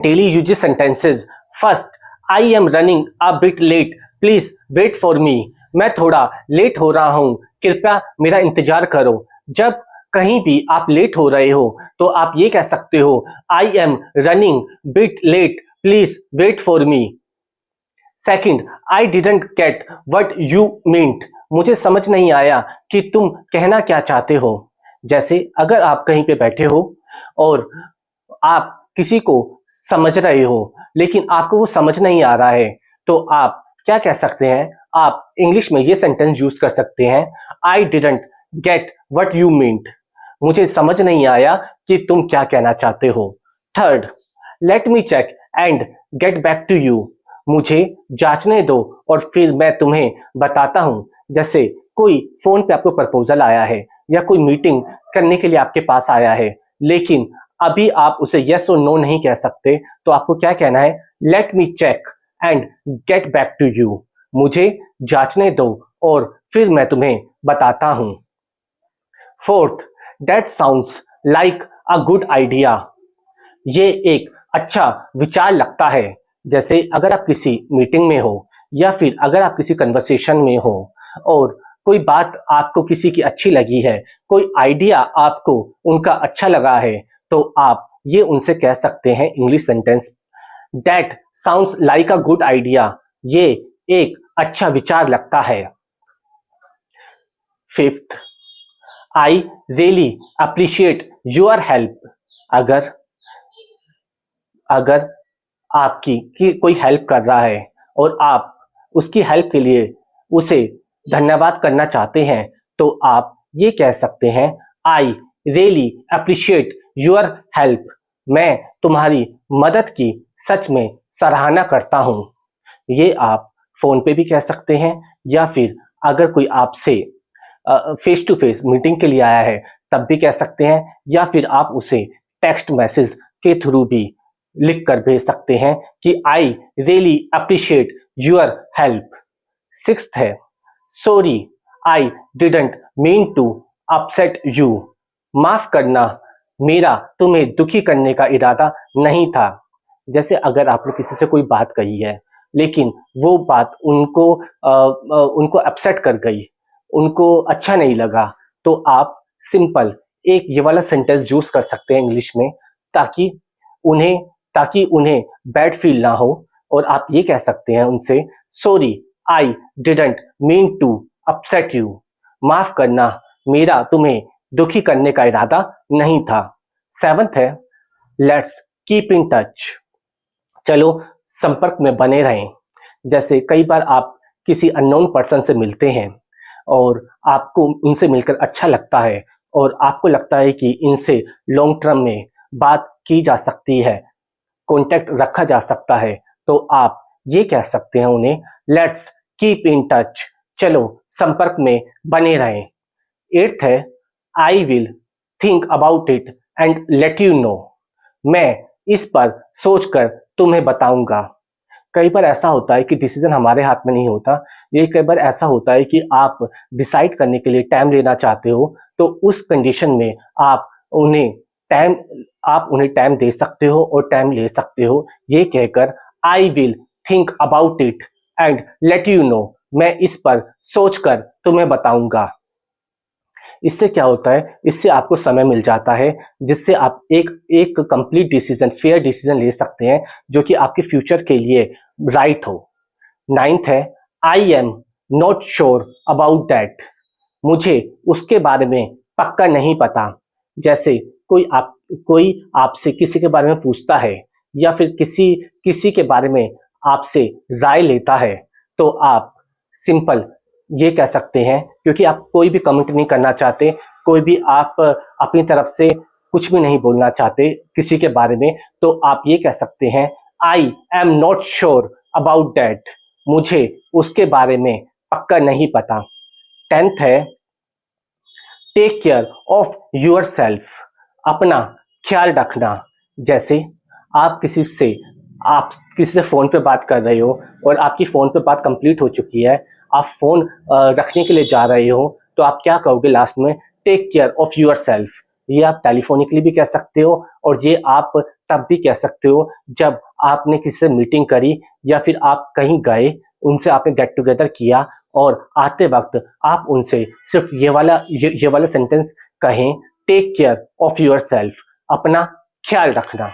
Daily uses sentences. First, I am running a bit late. Please wait for me. मैं थोड़ा late हो रहा हूँ, कृपया मेरा इंतजार करो। जब कहीं भी आप लेट हो रहे हो तो आप ये कह सकते हो, I am running bit late. Please wait for me. Second, I didn't get what you meant. मुझे समझ नहीं आया कि तुम कहना क्या चाहते हो। जैसे अगर आप कहीं पे बैठे हो और आप किसी को समझ रहे हो लेकिन आपको वो समझ नहीं आ रहा है तो आप क्या कह सकते हैं? आप इंग्लिश में ये सेंटेंस यूज कर सकते हैं, I didn't get what you meant. मुझे समझ नहीं आया कि तुम क्या कहना चाहते हो। Third, let me check and get back to you. मुझे जांचने दो और फिर मैं तुम्हें बताता हूं। जैसे कोई फोन पे आपको प्रपोजल आया है या कोई मीटिंग करने के लिए आपके पास आया है लेकिन अभी आप उसे यस और नो नहीं कह सकते तो आपको क्या कहना है? Let me check and get back to you. मुझे जांचने दो और फिर मैं तुम्हें बताता हूं। Fourth, that sounds like a good idea. ये एक अच्छा विचार लगता है। जैसे अगर आप किसी मीटिंग में हो या फिर अगर आप किसी कन्वर्सेशन में हो और कोई बात आपको किसी की अच्छी लगी है, कोई आइडिया आपको उनका अच्छा लगा है तो आप ये उनसे कह सकते हैं English sentence, that sounds like a good idea. ये एक अच्छा विचार लगता है। Fifth, I really appreciate your help. अगर आपकी कोई हेल्प कर रहा है और आप उसकी हेल्प के लिए उसे धन्यवाद करना चाहते हैं तो आप ये कह सकते हैं, आई रियली अप्रिशिएट योर हेल्प। मैं तुम्हारी मदद की सच में सराहना करता हूँ। ये आप फोन पे भी कह सकते हैं या फिर अगर कोई आपसे फेस टू फेस मीटिंग के लिए आया है तब भी कह सकते हैं या फिर आप उसे टेक्स्ट मैसेज के थ्रू भी लिख कर भेज सकते हैं कि I really appreciate your help. Sixth है, sorry I didn't mean to upset you. माफ करना, मेरा तुम्हें दुखी करने का इरादा नहीं था। जैसे अगर आपने किसी से कोई बात कही है लेकिन वो बात उनको अपसेट कर गई, उनको अच्छा नहीं लगा तो आप सिंपल एक ये वाला सेंटेंस यूज कर सकते हैं इंग्लिश में ताकि उन्हें बैड फील ना हो और आप ये कह सकते हैं उनसे, sorry I didn't mean to upset you. माफ करना, मेरा तुम्हें दुखी करने का इरादा नहीं था। सेवंथ है, लेट्स कीप इन टच। चलो संपर्क में बने रहें। जैसे कई बार आप किसी अननोन पर्सन से मिलते हैं और आपको उनसे मिलकर अच्छा लगता है और आपको लगता है कि इनसे लॉन्ग टर्म में बात की जा सकती है, कॉन्टैक्ट रखा जा सकता है तो आप ये कह सकते हैं उन्हें, लेट्स कीप इन टच। चलो संपर्क में बने रहें। एट्थ है, I will think about it and let you know. मैं इस पर सोचकर तुम्हें बताऊंगा। कई बार ऐसा होता है कि डिसीजन हमारे हाथ में नहीं होता। ये कई बार ऐसा होता है कि आप डिसाइड करने के लिए टाइम लेना चाहते हो तो उस कंडीशन में आप उन्हें टाइम दे सकते हो और टाइम ले सकते हो ये कहकर, I will think about it and let you know. मैं इस पर सोचकर तुम्हें बताऊंगा। इससे क्या होता है, इससे आपको समय मिल जाता है जिससे आप एक कंप्लीट डिसीजन, फेयर डिसीजन ले सकते हैं जो कि आपके फ्यूचर के लिए राइट हो। नाइन्थ है, आई am not sure about that. मुझे उसके बारे में पक्का नहीं पता। जैसे कोई आपसे किसी के बारे में पूछता है या फिर किसी के बारे में आपसे राय लेता है तो आप सिंपल ये कह सकते हैं, क्योंकि आप कोई भी कमेंट नहीं करना चाहते, कोई भी आप अपनी तरफ से कुछ भी नहीं बोलना चाहते किसी के बारे में, तो आप ये कह सकते हैं, I am not sure about that. मुझे उसके बारे में पक्का नहीं पता। 10th है, take care of your self. अपना ख्याल रखना। जैसे आप किसी से फोन पे बात कर रहे हो और आपकी फोन पे बात कंप्लीट हो चुकी है, आप फोन रखने के लिए जा रहे हो तो आप क्या कहोगे लास्ट में, take care of your self. ये आप टेलीफोनिकली भी कह सकते हो और ये आप तब भी कह सकते हो जब आपने किसी से मीटिंग करी या फिर आप कहीं गए, उनसे आपने गेट टुगेदर किया और आते वक्त आप उनसे सिर्फ ये वाला सेंटेंस कहें, take care of your self, अपना ख्याल रखना।